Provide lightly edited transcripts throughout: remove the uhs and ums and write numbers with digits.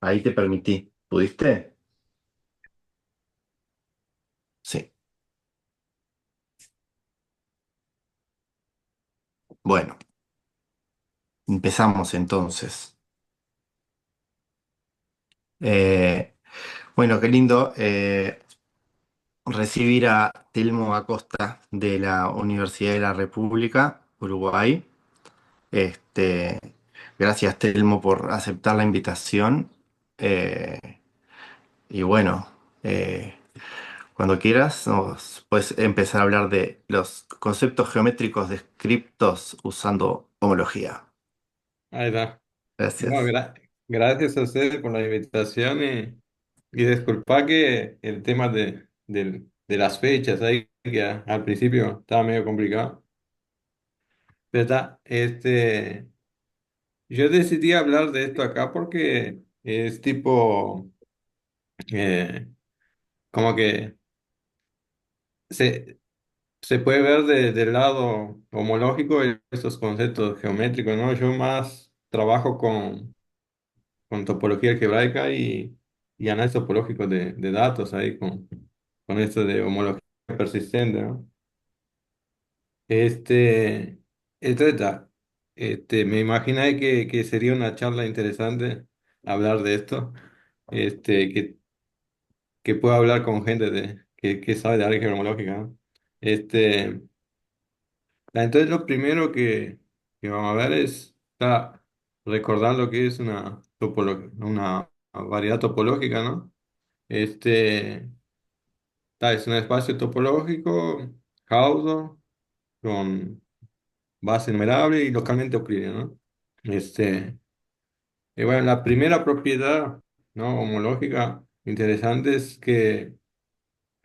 Ahí te permití. ¿Pudiste? Sí. Bueno, empezamos entonces. Eh, bueno, qué lindo recibir a Telmo Acosta de la Universidad de la República, Uruguay. Este, gracias, Telmo, por aceptar la invitación. Eh, y bueno, eh, cuando quieras, nos puedes empezar a hablar de los conceptos geométricos descriptos usando homología. Ahí está. No, Gracias. gracias a ustedes por la invitación y disculpa que el tema de las fechas ahí, que al principio estaba medio complicado. Pero está, yo decidí hablar de esto acá porque es tipo, eh, como que se, se puede ver del lado homológico estos conceptos geométricos, ¿no? Yo más trabajo con topología algebraica y análisis topológico de datos ahí con esto de homología persistente, ¿no? Este, entonces, me imaginé que sería una charla interesante hablar de esto, que pueda hablar con gente que sabe de álgebra homológica, ¿no? Este, entonces lo primero que vamos a ver es recordar lo que es una variedad topológica, ¿no? Este, es un espacio topológico, Gauss, con base numerable y localmente euclidiano, ¿no? Este, y bueno, la primera propiedad, ¿no? Homológica interesante es que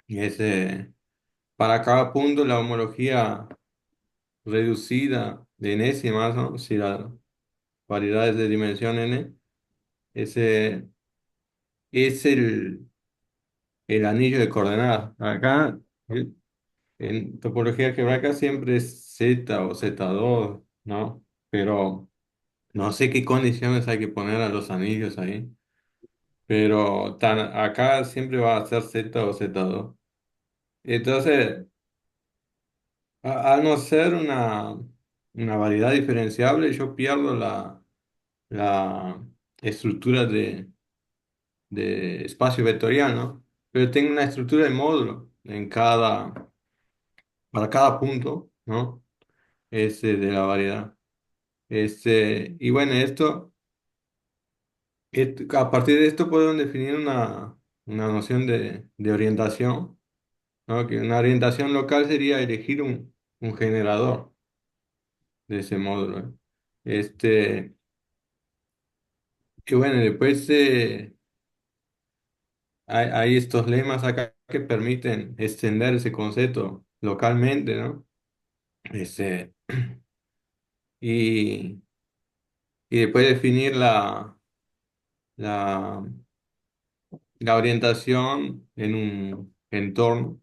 es, para cada punto la homología reducida de enésimas, ¿no? Si la variedad es de dimensión n, ese es el anillo de coordenadas. Acá, en topología algebraica siempre es Z o Z2, ¿no? Pero no sé qué condiciones hay que poner a los anillos ahí. Pero acá siempre va a ser Z o Z2. Entonces, al no ser una variedad diferenciable, yo pierdo la estructura de espacio vectorial, ¿no? Pero tengo una estructura de módulo para cada punto, ¿no? De la variedad. Y bueno, a partir de esto podemos definir una noción de orientación, ¿no? Que una orientación local sería elegir un generador de ese módulo, ¿eh? Este, y bueno, después hay estos lemas acá que permiten extender ese concepto localmente, ¿no? Este, y, y después definir la, la orientación en un entorno,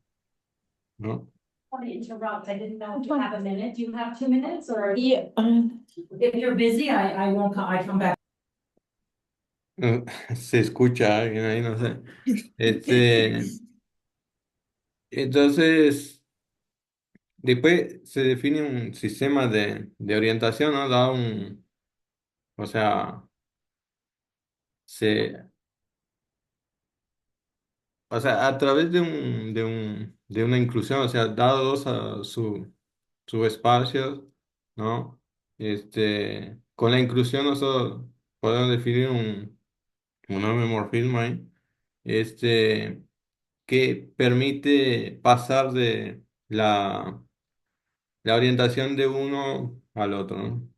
¿no? Sorry to interrupt. I didn't know if you have a minute. Do you have 2 minutes or? Yeah. If you're busy, I won't come, I come back. Se escucha alguien ahí, no sé. Este, entonces, después se define un sistema de orientación, ¿no? O sea, se, o sea, a través de una inclusión, o sea, dados a subespacios, ¿no? Con la inclusión nosotros podemos definir un homomorfismo ahí, este, que permite pasar de la orientación de uno al otro, ¿no?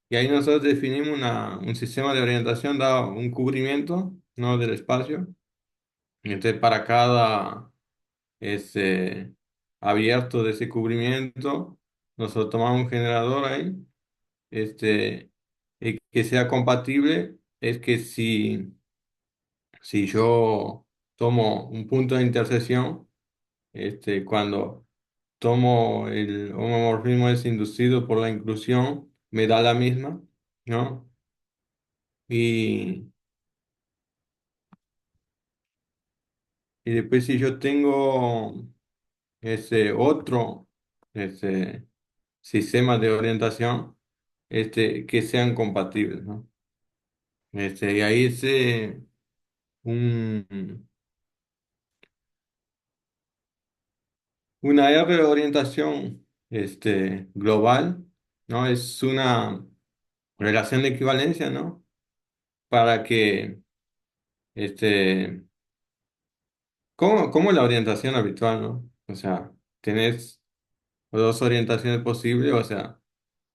Y ahí nosotros definimos un sistema de orientación dado un cubrimiento, ¿no? Del espacio. Y entonces para cada este, abierto de ese cubrimiento, nosotros tomamos un generador ahí, y que sea compatible, es que si yo tomo un punto de intersección, cuando tomo el homomorfismo es inducido por la inclusión, me da la misma, ¿no? Y, y después si yo tengo ese otro ese sistema de orientación que sean compatibles, ¿no? Y ahí un, una R de orientación global, ¿no? Es una relación de equivalencia, ¿no? Para que, este, como la orientación habitual, ¿no? O sea, tenés dos orientaciones posibles, o sea,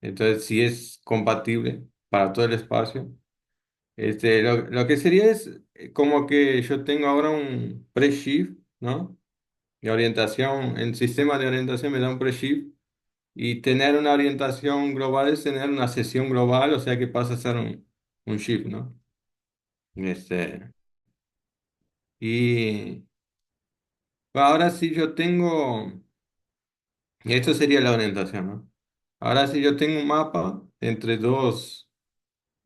entonces si es compatible para todo el espacio. Lo que sería es como que yo tengo ahora un pre-shift, ¿no? De orientación, el sistema de orientación me da un pre-shift y tener una orientación global es tener una sesión global, o sea que pasa a ser un shift, ¿no? Este, y ahora sí yo tengo, esto sería la orientación, ¿no? Ahora sí yo tengo un mapa entre dos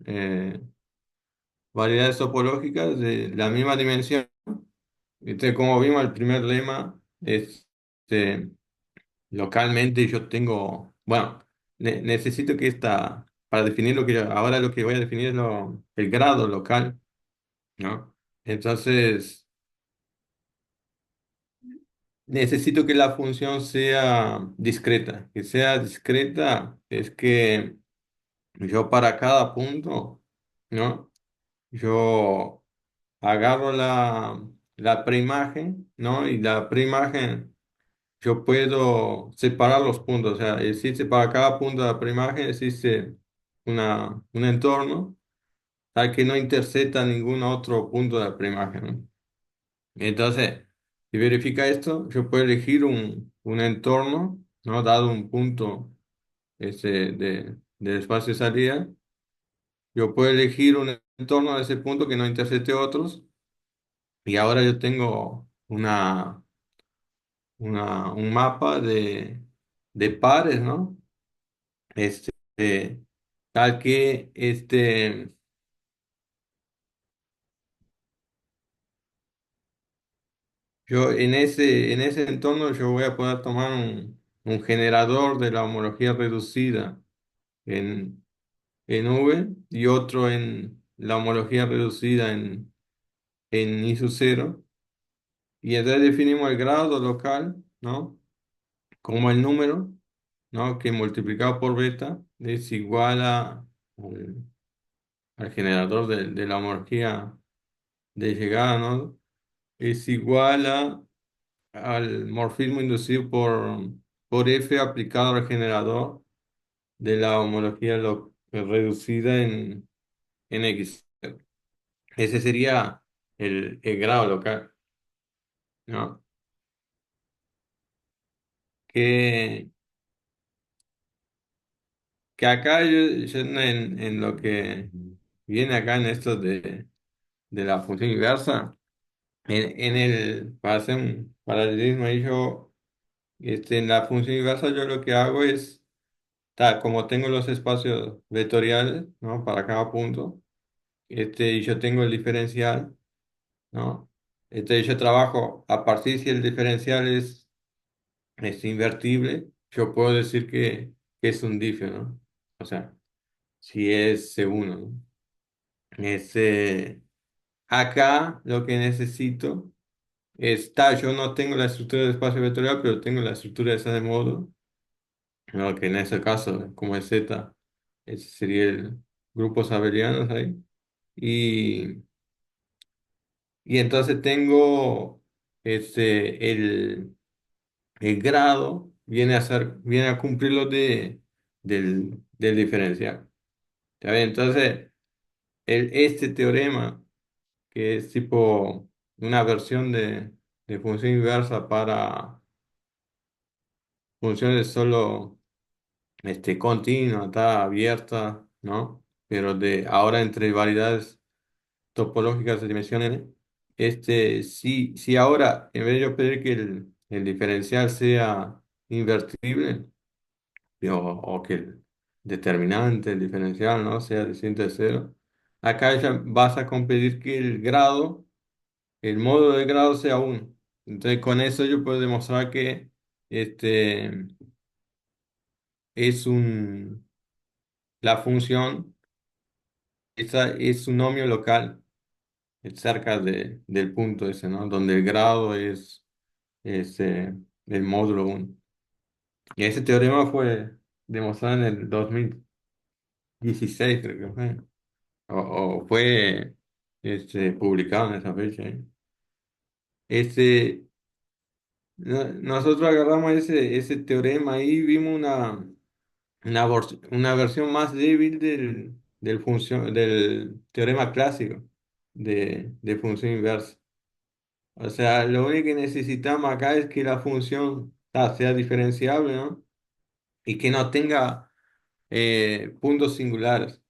eh, variedades topológicas de la misma dimensión. Como vimos, el primer lema es localmente yo tengo, bueno, necesito que para definir ahora lo que voy a definir es el grado local, ¿no? Entonces, necesito que la función sea discreta. Que sea discreta es que yo para cada punto, ¿no? Yo agarro la preimagen, ¿no? Y la preimagen yo puedo separar los puntos, o sea, existe para cada punto de la preimagen, existe un entorno tal que no intersecta ningún otro punto de la preimagen, ¿no? Entonces, si verifica esto, yo puedo elegir un entorno, ¿no? Dado un punto del espacio de salida, yo puedo elegir un entorno de ese punto que no intersecte otros, y ahora yo tengo un mapa de pares, ¿no? Este, eh, tal que yo en ese entorno yo voy a poder tomar un generador de la homología reducida en, en V y otro en la homología reducida en I sub 0. Y entonces definimos el grado local, ¿no? Como el número, ¿no? Que multiplicado por beta es igual al, al generador de la homología de llegada, ¿no? Es igual al morfismo inducido por F aplicado al generador de la homología reducida en X. Ese sería el grado local, ¿no? Que, que acá yo en lo que viene acá en esto de la función inversa, para hacer un paralelismo ahí yo, en la función inversa yo lo que hago es como tengo los espacios vectoriales, ¿no? Para cada punto, y yo tengo el diferencial, ¿no? Entonces yo trabajo a partir si el diferencial es invertible, yo puedo decir que es un difio, ¿no? O sea, si es C1, ¿no? Acá lo que necesito yo no tengo la estructura del espacio vectorial, pero tengo la estructura de ese modo, ¿no? Que en ese caso, como es Z, ese sería el grupo abelianos ahí. Y, y entonces tengo el grado, viene a cumplir lo del diferencial. ¿Está bien? Entonces, este teorema, que es tipo una versión de función inversa para funciones solo continua, está abierta, ¿no? Pero ahora entre variedades topológicas de dimensión n, si ahora, en vez de yo pedir que el diferencial sea invertible, o que el determinante, el diferencial, ¿no? Sea distinto de cero, acá ya vas a competir que el módulo de grado sea uno. Entonces con eso yo puedo demostrar que este es la función, esa es un nomio local, es cerca del punto ese, ¿no? Donde el grado es el módulo uno. Y ese teorema fue demostrado en el 2016, creo que fue. O fue publicado en esa fecha. ¿Eh? Este, nosotros agarramos ese teorema ahí, vimos una versión más débil del teorema clásico de función inversa. O sea, lo único que necesitamos acá es que la función sea diferenciable, ¿no? Y que no tenga puntos singulares.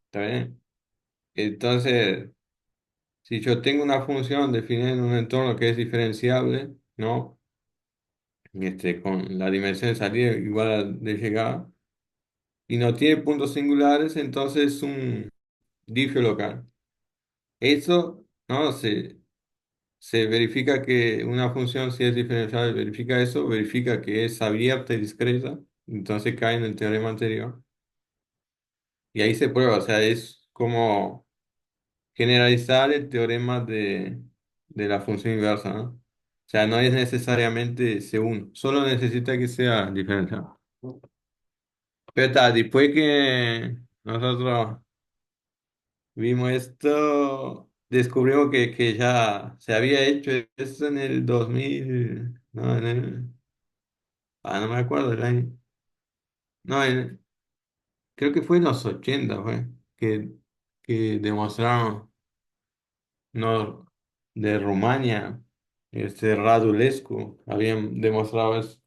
¿Está bien? Entonces, si yo tengo una función definida en un entorno que es diferenciable, ¿no? Con la dimensión de salida igual a de llegada, y no tiene puntos singulares, entonces es un difio local. Eso, ¿no? Se verifica que una función, si es diferenciable, verifica eso, verifica que es abierta y discreta, entonces cae en el teorema anterior. Y ahí se prueba, o sea, es como generalizar el teorema de la función inversa, ¿no? O sea, no es necesariamente C1, solo necesita que sea diferencial. Pero está, después que nosotros vimos esto, descubrimos que ya se había hecho esto en el 2000, no, no me acuerdo el año. No, creo que fue en los 80, fue, que demostraron, no, de Rumania, Radulescu, habían demostrado eso.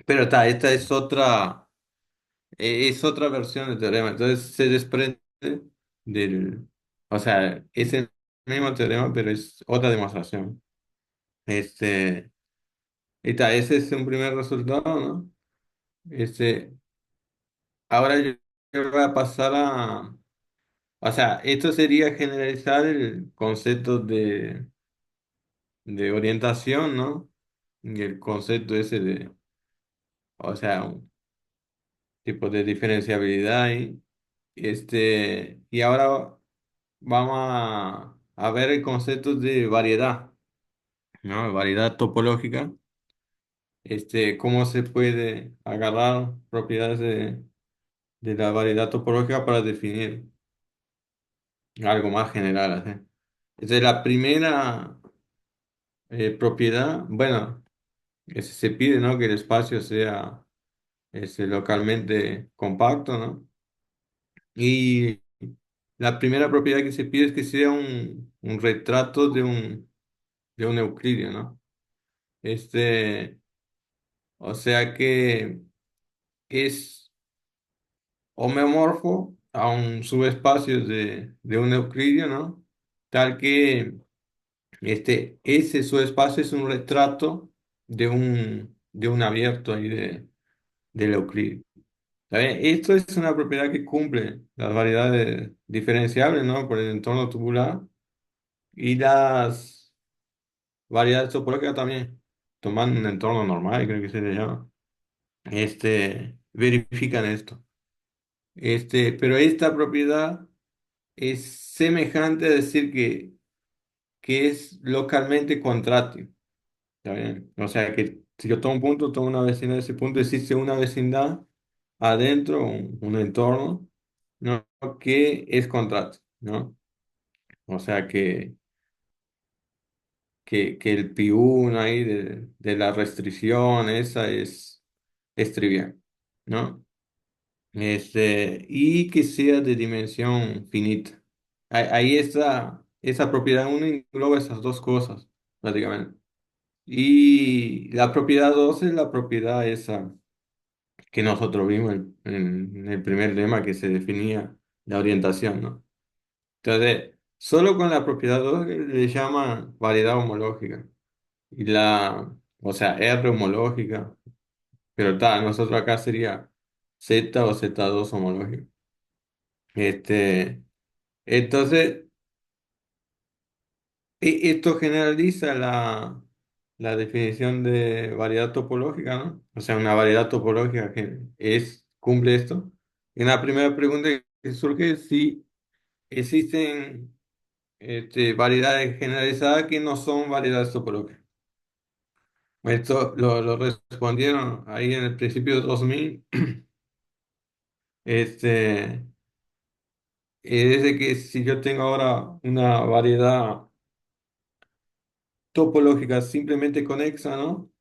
Pero está, esta es otra versión del teorema, entonces se desprende del, o sea, es el mismo teorema, pero es otra demostración. Este, y está, ese es un primer resultado, ¿no? Este, ahora yo voy a pasar o sea, esto sería generalizar el concepto de orientación, ¿no? Y el concepto ese o sea, un tipo de diferenciabilidad ahí. Y ahora vamos a ver el concepto de variedad, ¿no? Variedad topológica. Cómo se puede agarrar propiedades de la variedad topológica para definir algo más general, así. La primera propiedad, bueno, se pide, ¿no? Que el espacio sea localmente compacto, ¿no? Y la primera propiedad que se pide es que sea un retrato de un euclidio, ¿no? Este, o sea que es homeomorfo a un subespacio de un euclidio, ¿no? Tal que ese subespacio es un retrato de un abierto ahí del euclidio. ¿Está bien? Esto es una propiedad que cumple las variedades diferenciables, ¿no? Por el entorno tubular y las variedades topológicas también, tomando un entorno normal, creo que se le llama. Verifican esto. Pero esta propiedad es semejante a decir que es localmente contrátil. ¿Está bien? O sea que si yo tomo un punto, tomo una vecindad de ese punto, existe una vecindad adentro, un entorno, ¿no? Que es contrátil, ¿no? O sea que el pi1 ahí de la restricción, esa es trivial, ¿no? Y que sea de dimensión finita. Ahí está, esa propiedad uno engloba esas dos cosas, prácticamente. Y la propiedad 2 es la propiedad esa que nosotros vimos en el primer lema que se definía la orientación, ¿no? Entonces, solo con la propiedad 2 le llaman variedad homológica. O sea, R homológica, pero tal, nosotros acá sería Z o Z2 homológico. Este, Entonces, esto generaliza la definición de variedad topológica, ¿no? O sea, una variedad topológica que cumple esto. Y la primera pregunta que surge es si existen variedades generalizadas que no son variedades topológicas. Esto lo respondieron ahí en el principio de 2000. Este, es de que si yo tengo ahora una variedad topológica simplemente conexa, ¿no?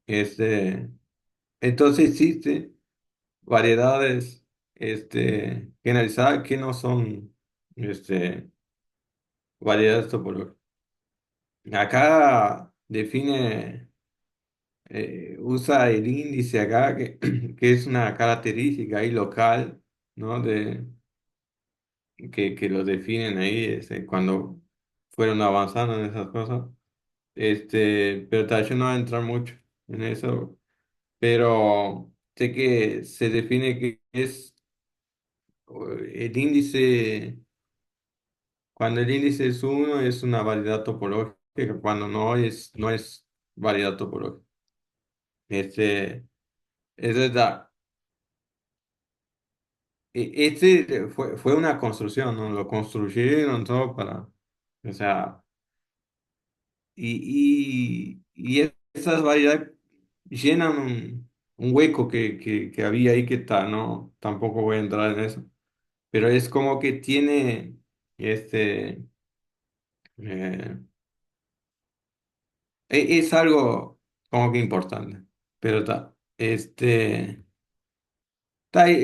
Este, entonces existe variedades generalizadas que no son este, variedades topológicas. Acá define, usa el índice acá, que es una característica ahí local, ¿no? Que lo definen ahí cuando fueron avanzando en esas cosas. Pero tal, yo no voy a entrar mucho en eso, pero sé que se define que es el índice, cuando el índice es uno es una variedad topológica, cuando no es variedad topológica. Es verdad. Fue una construcción, ¿no? Lo construyeron todo o sea, esas variedades llenan un hueco que había ahí que está, ¿no? Tampoco voy a entrar en eso, pero es como que tiene, este, eh, es algo como que importante, pero está,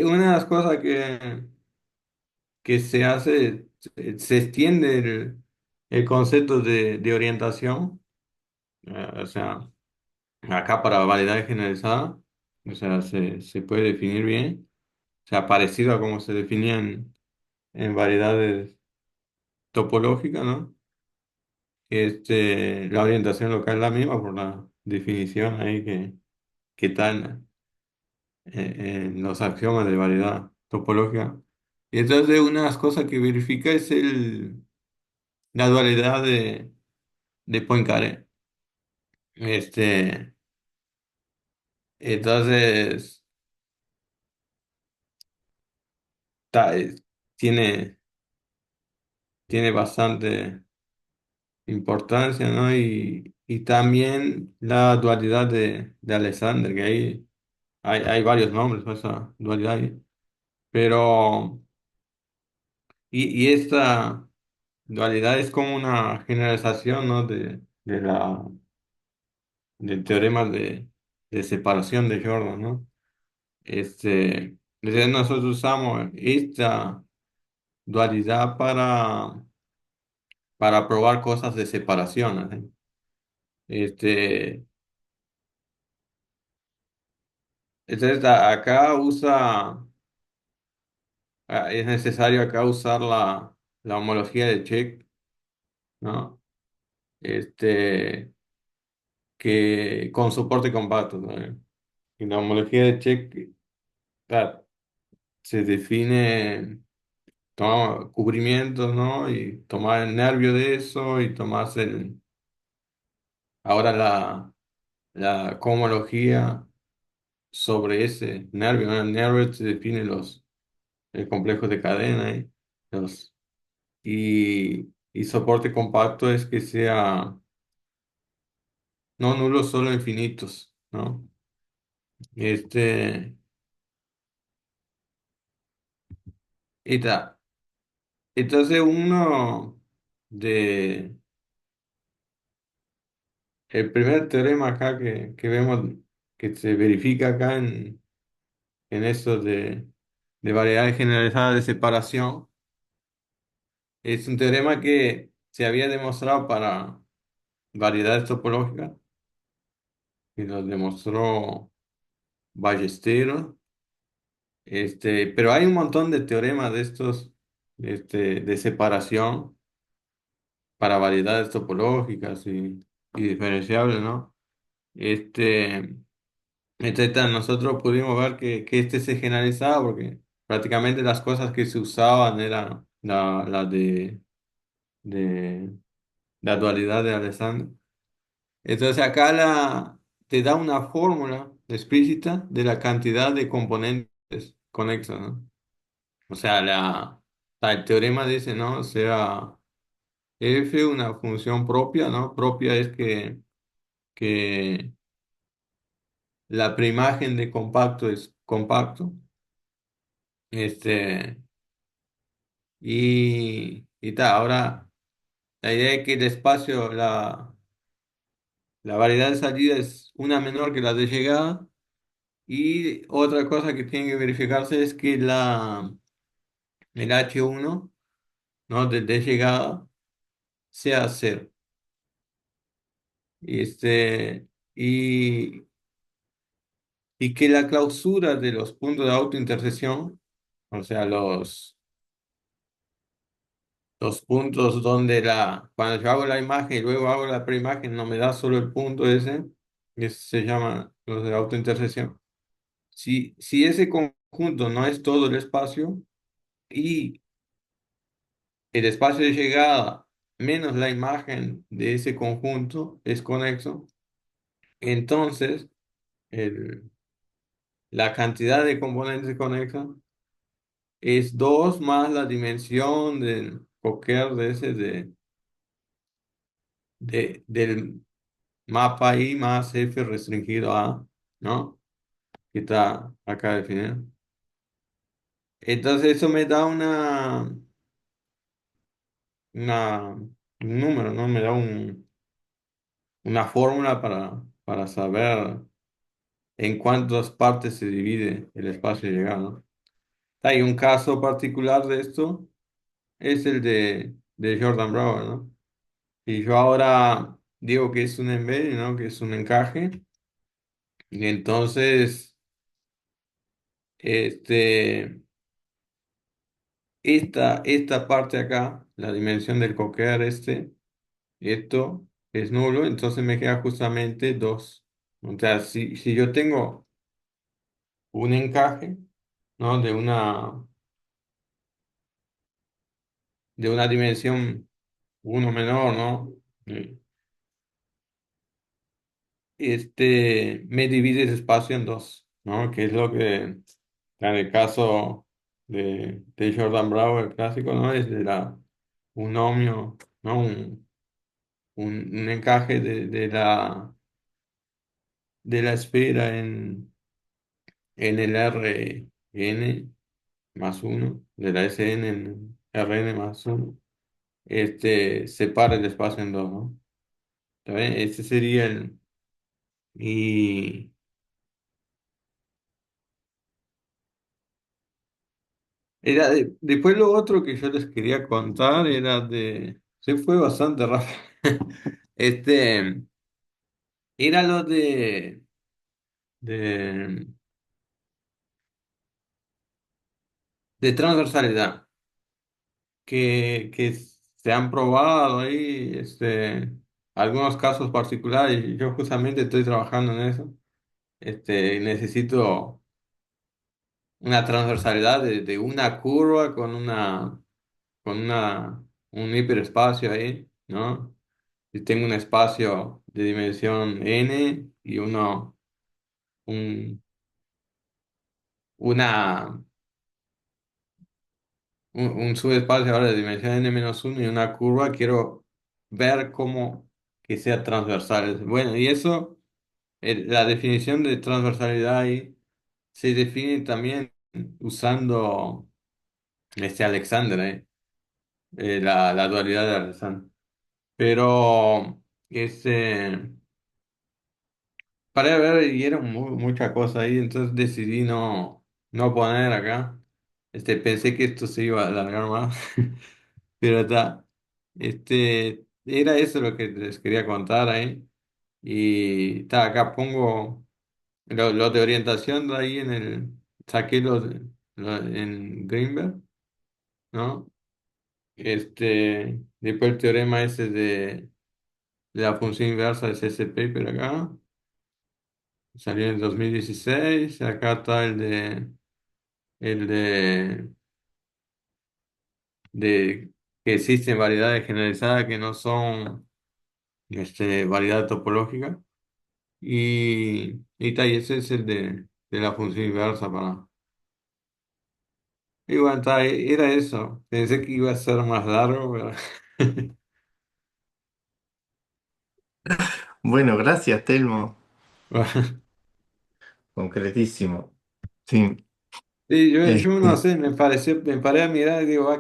una de las cosas que se hace, se extiende el concepto de orientación, o sea, acá para variedad generalizada, o sea, se puede definir bien, o sea, parecido a como se definían en variedades topológicas, ¿no? La orientación local es la misma por la definición ahí que está en los axiomas de variedad topológica. Y entonces una de las cosas que verifica es la dualidad de Poincaré. Este, entonces, ta- eh, tiene, tiene bastante importancia, ¿no? Y también la dualidad de Alexander, que ahí hay varios nombres para esa dualidad ahí. Pero, y esta dualidad es como una generalización, ¿no? Del teorema de separación de Jordan, ¿no? Entonces nosotros usamos esta dualidad para probar cosas de separación, ¿eh? Este, entonces acá es necesario acá usar la homología de Check, ¿no? Este, que con soporte compacto, ¿no? Y la homología de Check, claro, se define, tomar cubrimientos, ¿no? Y tomar el nervio de eso y tomarse ahora la cohomología sobre ese nervio, ¿no? El nervio se define el complejo de cadena, ¿eh? Los, y soporte compacto es que sea no nulos, solo infinitos, ¿no? Este, y ta. Entonces de, el primer teorema acá que vemos, que se verifica acá en esto de variedades generalizadas de separación, es un teorema que se había demostrado para variedades topológicas y lo demostró Ballesteros. Pero hay un montón de teoremas de estos, de separación para variedades topológicas y diferenciables, ¿no? Este, nosotros pudimos ver que este se generalizaba porque prácticamente las cosas que se usaban eran la de la dualidad de Alessandro. Entonces acá te da una fórmula explícita de la cantidad de componentes conexos, ¿no? O sea, el teorema dice, ¿no? Sea f una función propia, ¿no? Propia es que la preimagen de compacto es compacto. Este, y tal, ahora la idea es que el espacio, la variedad de salida es una menor que la de llegada. Y otra cosa que tiene que verificarse es que el H1, ¿no? De llegada sea cero. Y, y, y que la clausura de los puntos de autointersección, o sea, los puntos donde cuando yo hago la imagen y luego hago la preimagen, no me da solo el punto ese, que se llama los de autointersección. Si ese conjunto no es todo el espacio y el espacio de llegada menos la imagen de ese conjunto es conexo, entonces el, la cantidad de componentes conexos es 2 más la dimensión del cocker de ese del mapa I más F restringido a, ¿no? Que está acá definido. Entonces eso me da un número, ¿no? Me da una fórmula para saber en cuántas partes se divide el espacio de llegada, ¿no? Hay un caso particular de esto, es el de Jordan Brower, ¿no? Y yo ahora digo que es un embedding, ¿no? Que es un encaje. Y entonces, este, esta parte acá, la dimensión del coquear esto es nulo, entonces me queda justamente 2. O sea, si yo tengo un encaje, ¿no? De una dimensión uno menor, ¿no? Eh, me divide ese espacio en dos, ¿no? Que es lo que en el caso de Jordan Bravo, el clásico, ¿no? Es un nomio, ¿no? Un encaje de la esfera en el Rn más uno, de la Sn en Rn más uno, separa el espacio en dos, ¿no? ¿Está bien? Ese sería y después lo otro que yo les quería contar se fue bastante rápido. Este, era lo de, de transversalidad, que se han probado ahí, algunos casos particulares, y yo justamente estoy trabajando en eso. Necesito una transversalidad de una curva un hiperespacio ahí, ¿no? Si tengo un espacio de dimensión n y un, una, un subespacio ahora de dimensión n-1 y una curva, quiero ver cómo que sea transversal. Bueno, y eso, la definición de transversalidad ahí se define también usando Alexander, la dualidad de Alexander. Pero, para ver, y era mucha cosa ahí, entonces decidí no poner acá. Pensé que esto se iba a alargar más, pero está. Era eso lo que les quería contar ahí. Y está, acá pongo lo de orientación de ahí saqué en Greenberg, ¿no? Después el teorema ese de la función inversa de ese paper acá. Salió en el 2016. Acá está el de de que existen variedades generalizadas que no son variedad topológica. Y ese es el de la función inversa para. Y bueno, era eso. Pensé que iba a ser más largo, pero. Bueno, gracias, Telmo. Bueno. Concretísimo. Sí, Sí, yo no este, sé, me paré a mirar y digo, ah,